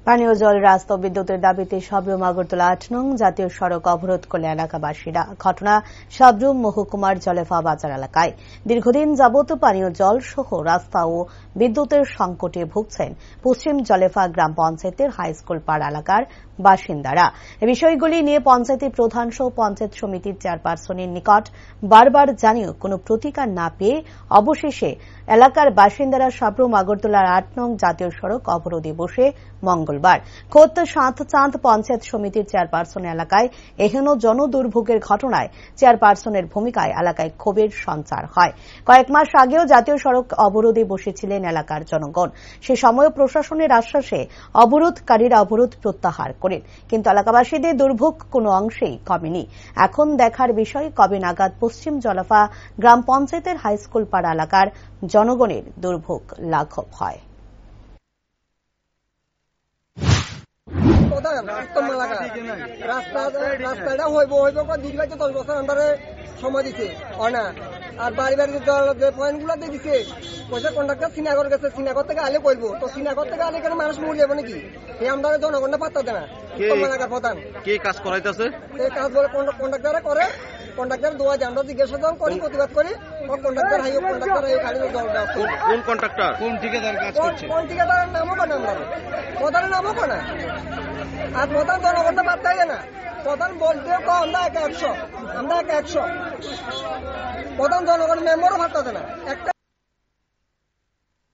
পানীয় জল, রাস্তা ও বিদ্যুতের দাবিতে শবরুম আগরতলা ৮ নং জাতীয় সড়ক অবরোধ করলে এলাকাবাসীরা। ঘটনা শবরুম মহকুমার জলেফা বাজার এলাকায়। দীর্ঘদিন যাবত পানীয় জল সহ রাস্তা ও বিদ্যুতের সংকটে ভুগছেন পশ্চিম জলেফা গ্রাম পঞ্চায়েতের হাইস্কুল পাড়া এলাকার বাসিন্দারা। এই বিষয়গুলি নিয়ে পঞ্চায়েতের প্রধান সহ পঞ্চায়েত সমিতির চেয়ারপারসনের নিকট বারবার জানিয়েও কোনো প্রতিকার না পেয়ে অবশেষে এলাকার বাসিন্দারা শবরুম আগরতলার ৮ নং জাতীয় সড়ক অবরোধে বসে মঙ্গলবার। খোদ সাতচাঁদ পঞ্চায়েত সমিতির চেয়ারপারসন এলাকায় এহেন জনদুর্ভোগের ঘটনায় চেয়ারপারসনের ভূমিকায় এলাকায় ক্ষোভের সঞ্চার হয়। কয়েক মাস আগেও জাতীয় সড়ক অবরোধে বসেছিলেন এলাকার জনগণ। সে সময়ও প্রশাসনের আশ্বাসে অবরোধকারীরা অবরোধ প্রত্যাহার করেন, কিন্তু এলাকাবাসীদের দুর্ভোগ কোনো অংশেই কমেনি। এখন দেখার বিষয় কবে নাগাদ পশ্চিম জলেফা গ্রাম পঞ্চায়েতের হাইস্কুল পাড়া এলাকার জনগণের দুর্ভোগ লাঘব হয়। রাস্তাটা হইব 10 বছর আন্ডারে সময় দিচ্ছে আর বাড়ি বাড়ি যে পয়েন্ট গুলো দিয়ে দিচ্ছে পয়সা কন্ট্রাক্টর শ্রীনগর গেছে, শ্রীনগর থেকে আলে করবো তো শ্রীনগর থেকে আলে এখানে মানুষ মরে যাবে নাকি? এই আমরা জনগণটা পাত্তা দেয় না। এলাকার প্রধান কে কাজ করাইতেছে? এই কাজ বলে কন্ট্রাক্টরে করে, কন্ট্রাক্টর দোয়া যায়, আমরা জিজ্ঞাসা করি, প্রতিবাদ করি। কন্ট্রাক্টর হাইও কন্ট্রাক্টর খালি কোন কন্ট্রাক্টর, কোন ঠিকাদার কাজ করছে? কোন ঠিকাদারের নামও কেন আমরা প্রধানের নামও কেন? আর প্রধান জনগণটা পাত্তাই দেয় না। প্রধান বলতে আমরা একা 100 প্রধান জনগণ মেম্বারও পাত্তা দেয় না। একটা